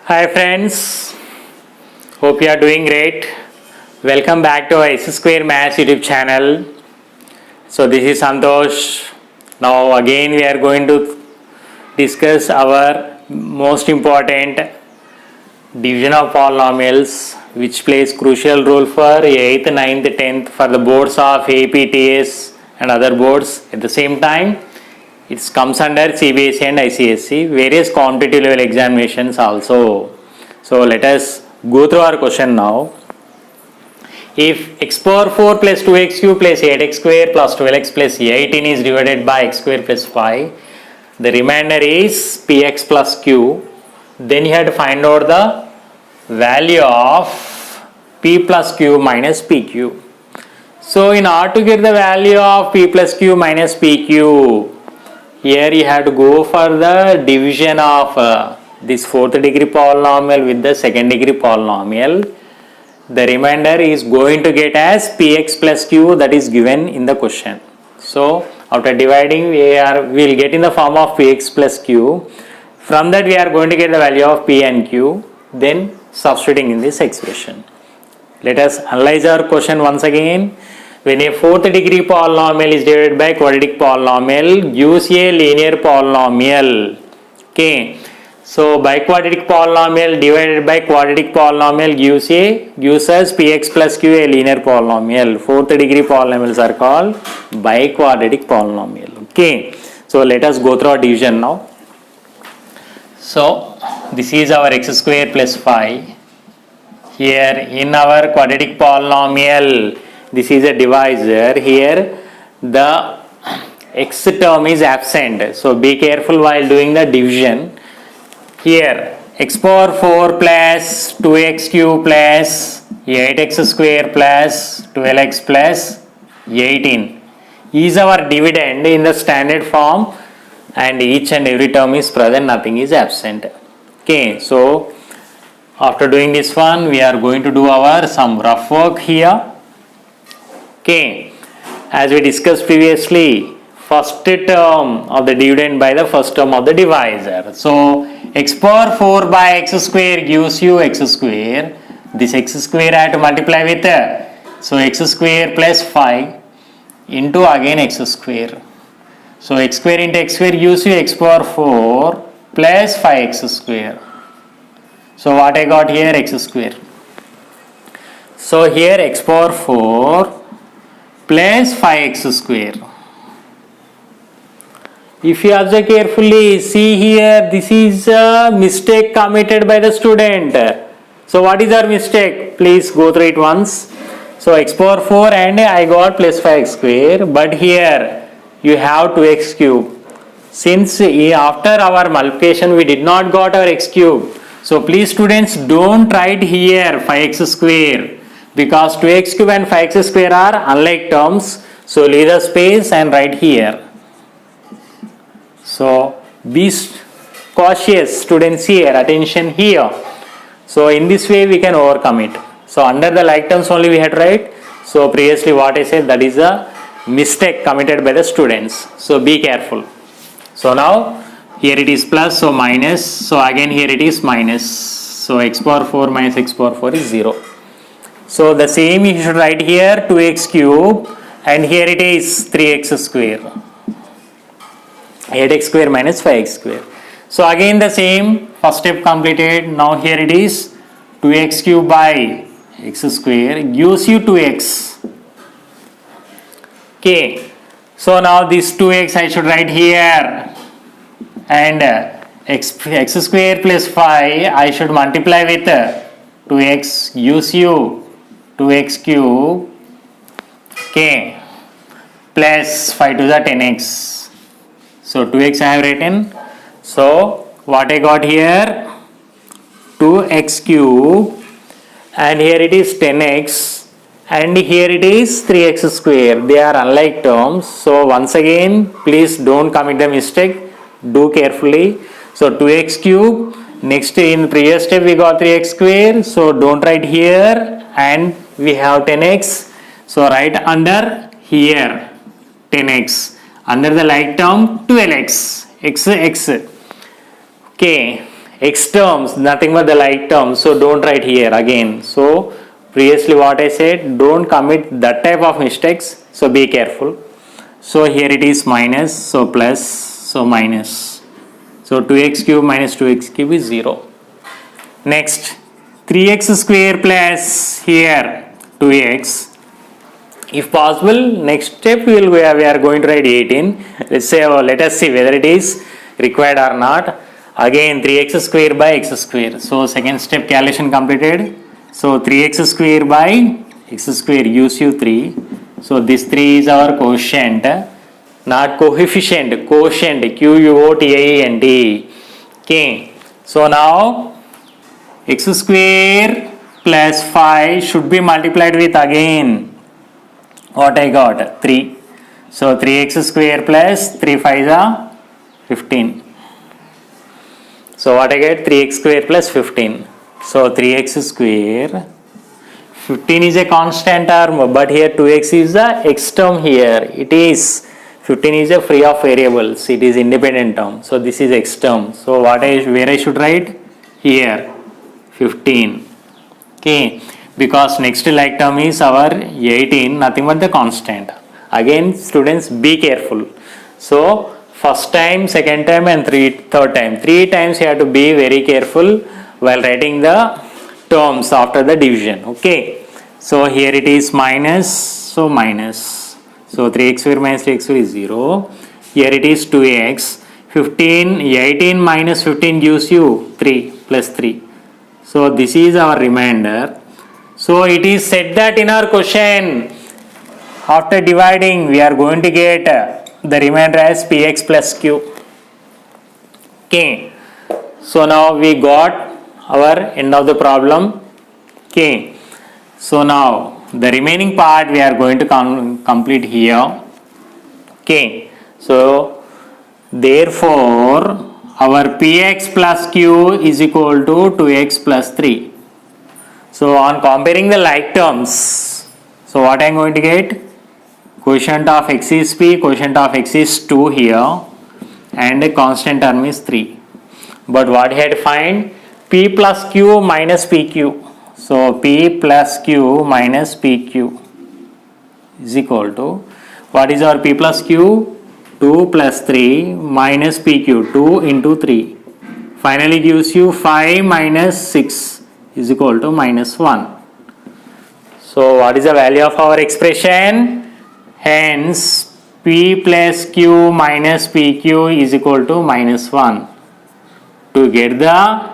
Hi friends, hope you are doing great. Welcome back to our S Square Maths YouTube channel. So this is Santosh. Now again we are going to discuss our most important division of polynomials which plays crucial role for 8th, 9th, 10th for the boards of APTS and other boards. At the same time, it comes under CBSE and ICSE, various competitive level examinations also. So let us go through our question now. If x power 4 plus 2x cube plus 8x square plus 12x plus 18 is divided by x square plus 5, the remainder is px plus q. Then you have to find out the value of p plus q minus pq. So in order to get the value of p plus q minus pq, here you have to go for the division of this fourth degree polynomial with the second degree polynomial. The remainder is going to get as px plus q, that is given in the question. So after dividing we will get in the form of px plus q. From that we are going to get the value of p and q, then substituting in this expression. Let us analyze our question once again. When a fourth degree polynomial is divided by quadratic polynomial, gives a linear polynomial. Okay. So biquadratic polynomial divided by quadratic polynomial gives us px plus q, a linear polynomial. Fourth degree polynomials are called biquadratic polynomial. Okay. So let us go through our division now. So this is our x square plus 5. Here in our quadratic polynomial, this is a divisor. Here the x term is absent. So be careful while doing the division. Here x power 4 plus 2x cube plus 8x square plus 12x plus 18 is our dividend in the standard form, and each and every term is present, nothing is absent. Okay, so after doing this one, we are going to do our some rough work here. Okay, as we discussed previously, first term of the dividend by the first term of the divisor. So x power 4 by x square gives you x square. This x square I have to multiply with so x square plus 5 into again x square. So x square into x square gives you x power 4 plus 5x square. So what I got here, x square. So here x power 4 plus 5x square. If you observe carefully, see here, this is a mistake committed by the student. So what is our mistake? Please go through it once. So x power 4 and I got plus 5x square, but here you have 2x cube. Since after our multiplication we did not got our x cube, so please students don't write here 5x square, because 2x cube and 5x square are unlike terms. So leave the space and write here. So be cautious students here, attention here. So in this way we can overcome it. So under the like terms only we had to write. So previously what I said, that is a mistake committed by the students. So be careful. So now here it is plus, so minus, so again here it is minus. So x power 4 minus x power 4 is 0. So the same you should write here 2x cube, and here it is 3x square. 8x square minus 5x square. So again the same, first step completed. Now here it is 2x cube by x square gives you 2x. Okay. So now this 2x I should write here, and x square plus 5 I should multiply with 2x gives you 2x cube, okay, plus 5 to the 10x. So 2x I have written. So what I got here, 2x cube, and here it is 10x, and here it is 3x square. They are unlike terms. So once again, please don't commit the mistake. Do carefully. So 2x cube. Next in previous step we got 3x square. So don't write here, and we have 10x. So write under here 10x. Under the like term 12x. X. Okay. X terms, nothing but the like terms, so don't write here again. So previously what I said, don't commit that type of mistakes, so be careful. So here it is minus, so plus, so minus. So 2x cube minus 2x cube is 0. Next, 3x square plus here 2x. If possible, next step we are going to write 18. Let's say, let us see whether it is required or not. Again 3x square by x square. So second step calculation completed. So 3x square by x square gives you 3. So this 3 is our quotient, not coefficient, quotient, Quotient. Okay. So now x square plus 5 should be multiplied with again what I got, 3. So 3x square plus 3 5 are 15. So what I get, 3x square plus 15. So 3x square, 15 is a constant term, but here 2x is the x term here. It is 15 is a free of variables. It is independent term. So this is x term. So where I should write? Here 15. Okay, because next like term is our 18, nothing but the constant. Again students, be careful. So first time, second time and third time. 3 times you have to be very careful while writing the terms after the division. Okay. So here it is minus, so minus. So 3x square minus 3x square is 0. Here it is 2x. 15, 18 minus 15 gives you 3 plus 3. So this is our remainder. So it is said that in our question, after dividing, we are going to get the remainder as px plus q. Okay. So now we got our end of the problem. Okay. So now the remaining part we are going to complete here. Okay. So therefore our px plus q is equal to 2x plus 3. So on comparing the like terms, so what I am going to get? Quotient of x is p, quotient of x is 2 here, and a constant term is 3. But what I had to find? P plus q minus pq. So p plus q minus pq is equal to, what is our p plus q? 2 plus 3 minus pq, 2 into 3. Finally gives you 5 minus 6 is equal to minus 1. So what is the value of our expression? Hence p plus q minus pq is equal to minus 1. To get the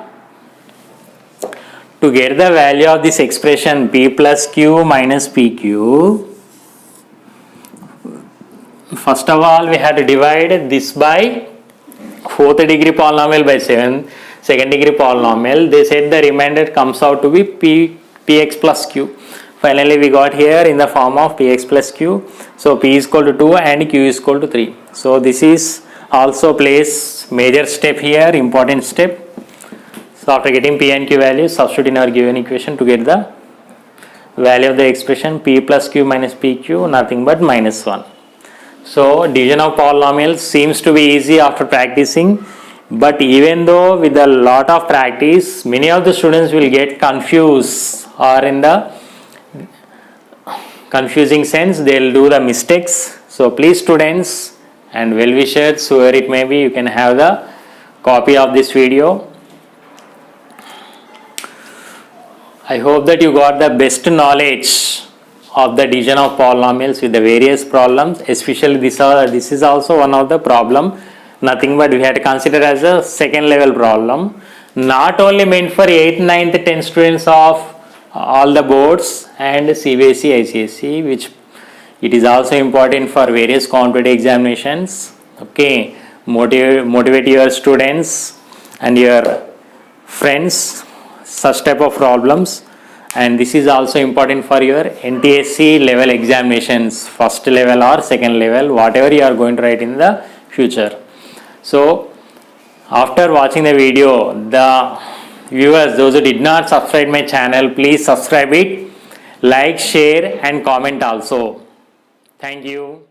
value of this expression p plus q minus pq, first of all we had to divide this by 4th degree polynomial by 2nd degree polynomial. They said the remainder comes out to be px plus q. Finally we got here in the form of px plus q. So p is equal to 2 and q is equal to 3. So this is also plays major step here, important step. So after getting p and q values, substitute in our given equation to get the value of the expression p plus q minus pq, nothing but minus 1. So division of polynomials seems to be easy after practicing, but even though with a lot of practice, many of the students will get confused, or in the confusing sense they will do the mistakes. So please students and well-wishers, whoever it may be, you can have the copy of this video. I hope that you got the best knowledge of the division of polynomials with the various problems, especially this is also one of the problem, nothing but we had to consider as a second level problem, not only meant for 8th, 9th, 10th students of all the boards and CBSE, ICSE, which it is also important for various competitive examinations. Okay, motivate your students and your friends such type of problems. And this is also important for your NTSC level examinations, first level or second level, whatever you are going to write in the future. So after watching the video, the viewers, those who did not subscribe my channel, please subscribe it, like, share and comment also. Thank you.